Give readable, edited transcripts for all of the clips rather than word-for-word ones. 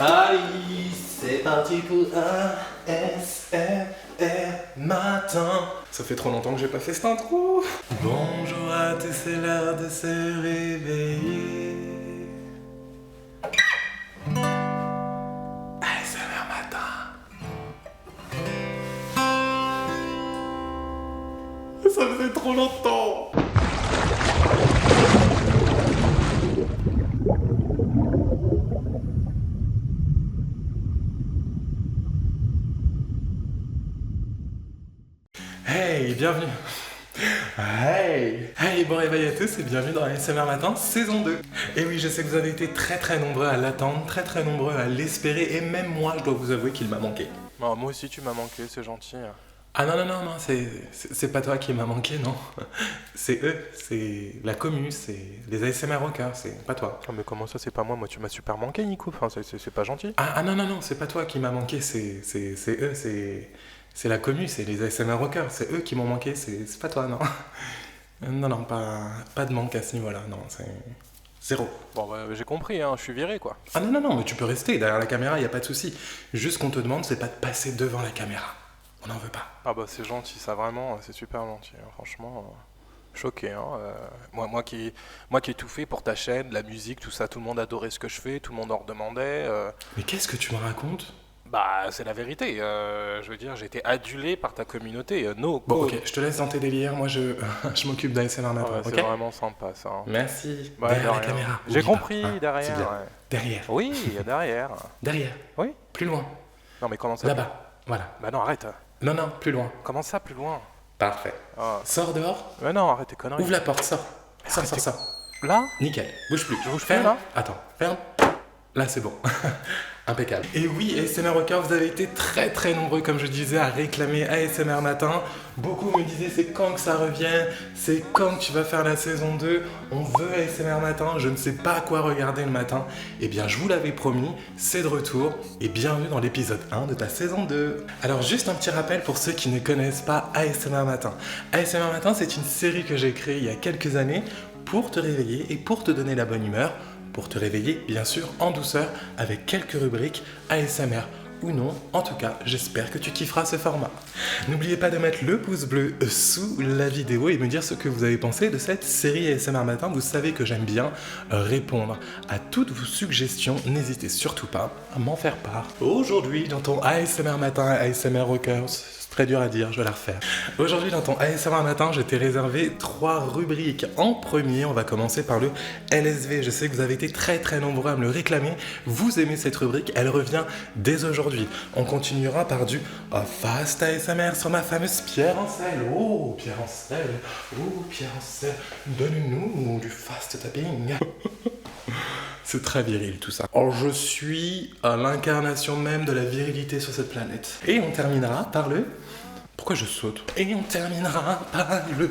Allez, c'est parti pour un SMR matin. Ça fait trop longtemps que j'ai pas fait cette intro. Bonjour à tous, c'est l'heure de se réveiller. ASMR matin. Ça faisait trop longtemps. Hey, bienvenue. Hey, bon réveil à tous et bienvenue dans ASMR Matin, saison 2. Et oui, je sais que vous avez été très nombreux à l'attendre, très nombreux à l'espérer, et même moi, je dois vous avouer qu'il m'a manqué. Bon, moi aussi tu m'as manqué, c'est gentil. Ah non, c'est pas toi qui m'a manqué, non. C'est eux, c'est la commu, c'est les ASMR rockers, c'est pas toi. Oh, mais comment ça c'est pas moi tu m'as super manqué Nico, enfin c'est pas gentil. Ah non, c'est pas toi qui m'a manqué, c'est eux, c'est la commu, c'est les ASMR rockers, c'est eux qui m'ont manqué, c'est pas toi, non. Non, pas de manque à ce niveau-là, non, c'est zéro. Bon bah j'ai compris, hein, je suis viré quoi. Ah non, mais tu peux rester derrière la caméra, y a pas de souci. Juste qu'on te demande, c'est pas de passer devant la caméra. On n'en veut pas. Ah bah c'est gentil, ça vraiment, c'est super gentil, hein, franchement. Choqué, hein. Moi qui ai tout fait pour ta chaîne, la musique, tout ça, tout le monde adorait ce que je fais, tout le monde en redemandait. Mais qu'est-ce que tu me racontes? Bah c'est la vérité, je veux dire, j'ai été adulé par ta communauté, Bon, ok, je te laisse dans tes délires, moi je m'occupe d'ASMR Matin, ouais, ok? c'est vraiment sympa ça. Hein. Merci. Ouais, derrière de la rien. caméra. J'ai Oublie compris, pas, hein, c'est derrière. bien. Ouais. Derrière. Oui, il y a derrière. Derrière. Oui. Plus loin. Non mais comment ça? Là-bas. Voilà. Bah non, arrête. Non, plus loin. Comment ça, plus loin? Parfait. Ah. Sors dehors. Mais non, arrête tes conneries. Ouvre la porte, sors. Sors. Là? Nickel. Bouge plus. Je bouge plus, Ferme. là? Attends, ferme. Là, c'est bon. Impeccable. Et oui, ASMR Rocker, vous avez été très nombreux, comme je disais, à réclamer ASMR Matin. Beaucoup me disaient, c'est quand que ça revient? C'est quand que tu vas faire la saison 2? On veut ASMR Matin, je ne sais pas quoi regarder le matin. Eh bien, je vous l'avais promis, c'est de retour. Et bienvenue dans l'épisode 1 de ta saison 2. Alors, juste un petit rappel pour ceux qui ne connaissent pas ASMR Matin. ASMR Matin, c'est une série que j'ai créée il y a quelques années pour te réveiller et pour te donner la bonne humeur. Pour te réveiller, bien sûr, en douceur, avec quelques rubriques ASMR ou non. En tout cas, j'espère que tu kifferas ce format. N'oubliez pas de mettre le pouce bleu sous la vidéo et me dire ce que vous avez pensé de cette série ASMR Matin. Vous savez que j'aime bien répondre à toutes vos suggestions. N'hésitez surtout pas à m'en faire part. Aujourd'hui, dans ton ASMR Matin, ASMR Rockers, très dur à dire, je vais la refaire. Aujourd'hui, dans ton ASMR Matin, je t'ai réservé 3 rubriques. En premier, on va commencer par le LSV. Je sais que vous avez été très nombreux à me le réclamer. Vous aimez cette rubrique, elle revient dès aujourd'hui. On continuera par du Fast ASMR sur ma fameuse Pierre Ancel. Oh, Pierre Ancel, donne-nous du fast tapping. C'est très viril tout ça. Alors je suis l'incarnation même de la virilité sur cette planète. Et on terminera par le... Pourquoi je saute? Et on terminera par le...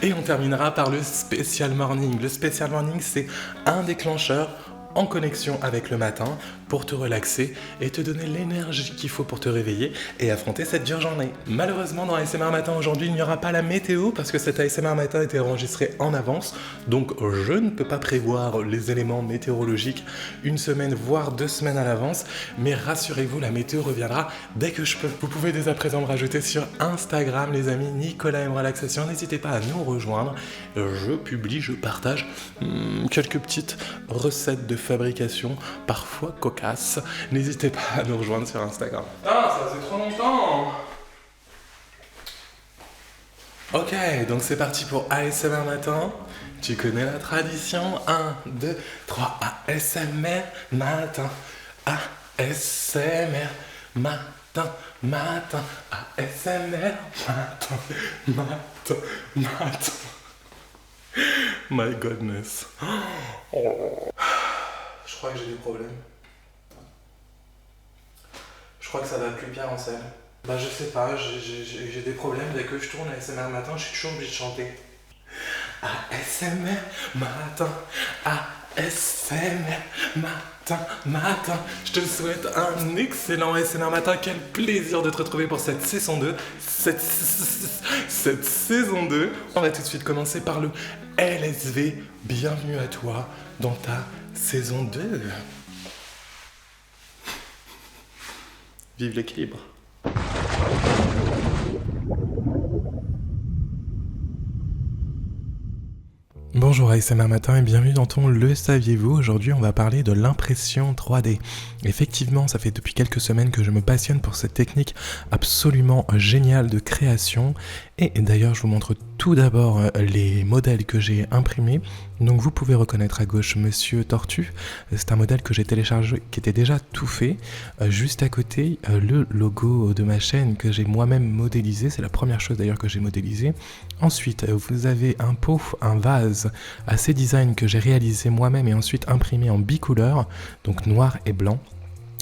Et on terminera par le Special Morning. Le Special Morning, c'est un déclencheur en connexion avec le matin pour te relaxer et te donner l'énergie qu'il faut pour te réveiller et affronter cette dure journée. Malheureusement, dans ASMR Matin aujourd'hui, il n'y aura pas la météo parce que cet ASMR Matin a été enregistré en avance. Donc, je ne peux pas prévoir les éléments météorologiques une semaine, voire 2 semaines à l'avance. Mais rassurez-vous, la météo reviendra dès que je peux. Vous pouvez dès à présent me rajouter sur Instagram, les amis, Nicolas M Relaxation. N'hésitez pas à nous rejoindre. Je publie, je partage quelques petites recettes de fabrication, parfois cocasses. N'hésitez pas à nous rejoindre sur Instagram. Putain, ça faisait trop longtemps. Ok, donc c'est parti pour ASMR Matin. Tu connais la tradition. 1, 2, 3, ASMR Matin. ASMR Matin. ASMR Matin. My goodness. Oh. Je crois que j'ai des problèmes. Je crois que ça va plus bien en scène. Bah je sais pas, j'ai des problèmes. Dès que je tourne ASMR Matin, je suis toujours obligé de chanter. ASMR Matin, ASMR Matin. Je te souhaite un excellent ASMR Matin. Quel plaisir de te retrouver pour cette saison 2. Cette saison 2. On va tout de suite commencer par le LSV. Bienvenue à toi dans ta saison 2. Vive l'équilibre. Bonjour ASMR Matin et bienvenue dans ton Le Saviez-vous. Aujourd'hui on va parler de l'impression 3D. Effectivement, ça fait depuis quelques semaines que je me passionne pour cette technique absolument géniale de création. Et d'ailleurs je vous montre tout d'abord les modèles que j'ai imprimés. Donc vous pouvez reconnaître à gauche Monsieur Tortue. C'est un modèle que j'ai téléchargé qui était déjà tout fait. Juste à côté, le logo de ma chaîne que j'ai moi-même modélisé. C'est la première chose d'ailleurs que j'ai modélisé. Ensuite, vous avez un pot, un vase assez design que j'ai réalisé moi-même et ensuite imprimé en bicouleur, donc noir et blanc.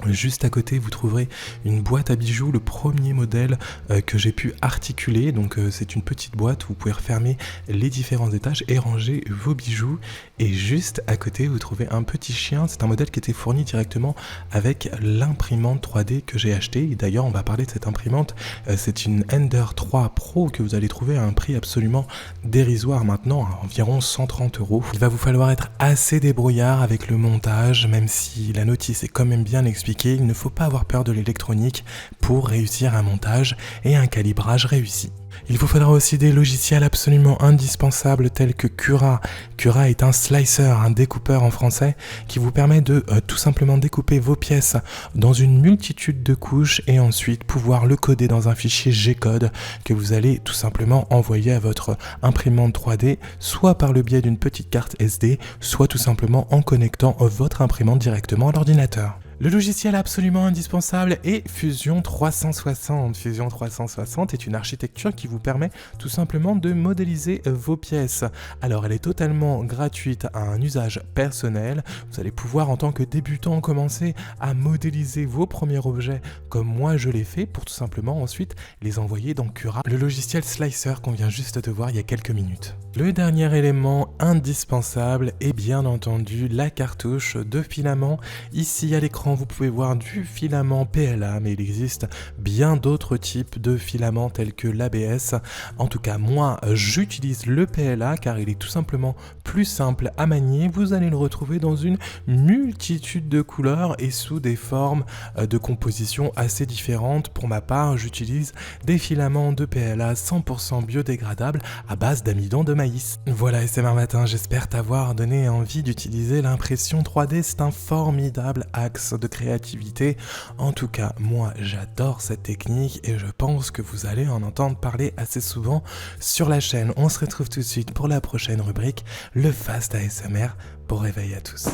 Juste à côté, vous trouverez une boîte à bijoux, le premier modèle que j'ai pu articuler. Donc c'est une petite boîte où vous pouvez refermer les différents étages et ranger vos bijoux. Et juste à côté, vous trouvez un petit chien. C'est un modèle qui était fourni directement avec l'imprimante 3D que j'ai acheté. Et d'ailleurs, on va parler de cette imprimante. C'est une Ender 3 Pro que vous allez trouver à un prix absolument dérisoire maintenant, à environ 130 €. Il va vous falloir être assez débrouillard avec le montage, même si la notice est quand même bien expliquée. Il ne faut pas avoir peur de l'électronique pour réussir un montage et un calibrage réussi. Il vous faudra aussi des logiciels absolument indispensables tels que Cura. Cura est un slicer, un découpeur en français, qui vous permet de tout simplement découper vos pièces dans une multitude de couches et ensuite pouvoir le coder dans un fichier G-code que vous allez tout simplement envoyer à votre imprimante 3D, soit par le biais d'une petite carte SD, soit tout simplement en connectant votre imprimante directement à l'ordinateur. Le logiciel absolument indispensable est Fusion 360. Fusion 360 est une architecture qui vous permet tout simplement de modéliser vos pièces. Alors elle est totalement gratuite à un usage personnel. Vous allez pouvoir en tant que débutant commencer à modéliser vos premiers objets comme moi je l'ai fait pour tout simplement ensuite les envoyer dans Cura, le logiciel Slicer qu'on vient juste de voir il y a quelques minutes. Le dernier élément indispensable est bien entendu la cartouche de filament. Ici à l'écran, vous pouvez voir du filament PLA, mais il existe bien d'autres types de filaments tels que l'ABS. En tout cas, moi, j'utilise le PLA car il est tout simplement plus simple à manier. Vous allez le retrouver dans une multitude de couleurs et sous des formes de composition assez différentes. Pour ma part, j'utilise des filaments de PLA 100% biodégradables à base d'amidon de maïs. Voilà ASMR Matin, j'espère t'avoir donné envie d'utiliser l'impression 3D. C'est un formidable axe de créativité. En tout cas, moi j'adore cette technique et je pense que vous allez en entendre parler assez souvent sur la chaîne. On se retrouve tout de suite pour la prochaine rubrique, le Fast ASMR. Bon réveil à tous.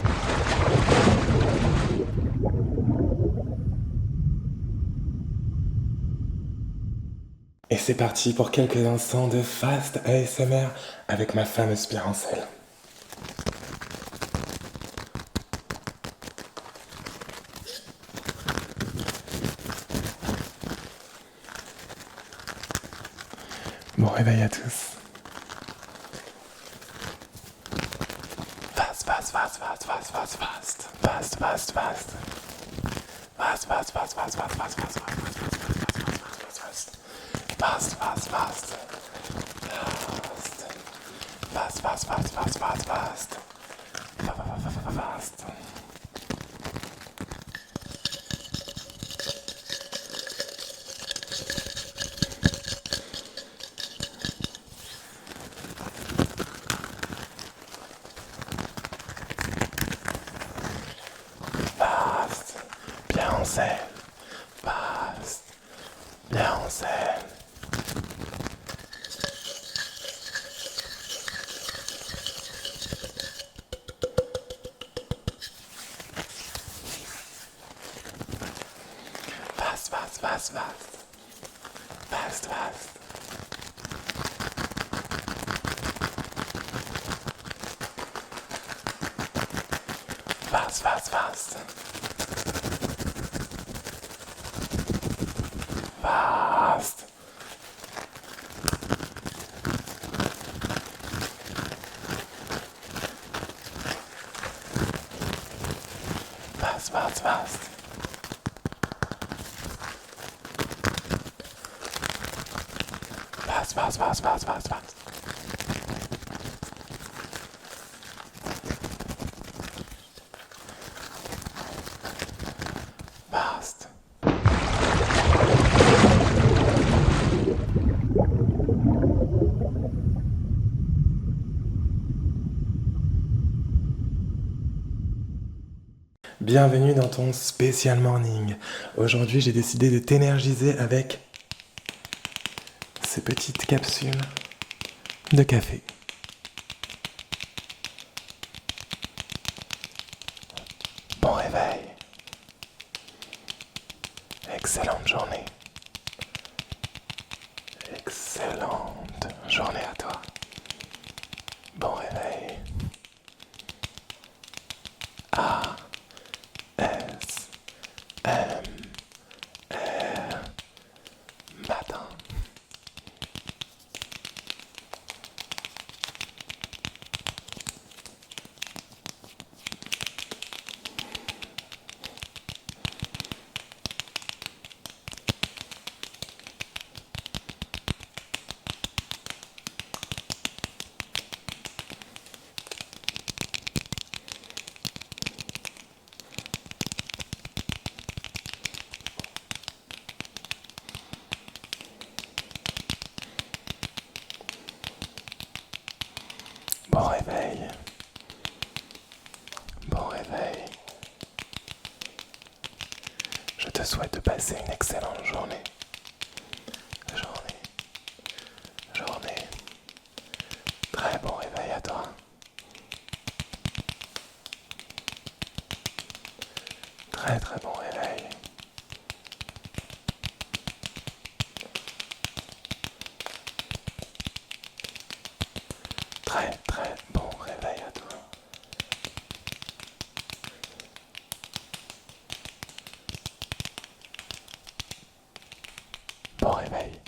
Et c'est parti pour quelques instants de Fast ASMR avec ma fameuse pierre en sel. Bon réveil à tous. Fast, fast, fast, fast, fast, fast, fast. Fast, fast, fast. Fast, fast, fast, fast, fast, fast, fast, fast, fast. Fast, fast, fast. Fast, fast, fast, fast, fast, fast. Fast. Fast. Bien en scène. Fast. Bien en scène. Fast, fast, fast, fast. Fast, fast. Fast, fast, fast. Fast. Fast, fast, fast. Fast, fast, fast, fast, fast, fast. Fast. Bienvenue dans ton spécial morning. Aujourd'hui, j'ai décidé de t'énergiser avec ces petites capsules de café. Bon réveil. Excellente journée. Excellente journée à toi. Bon réveil. A, S, M, R, matin. Bon réveil. Bon réveil. Je te souhaite de passer une excellente journée. Journée. Très bon réveil à toi. Très très bon réveil. Très très bon réveil à toi. Bon réveil.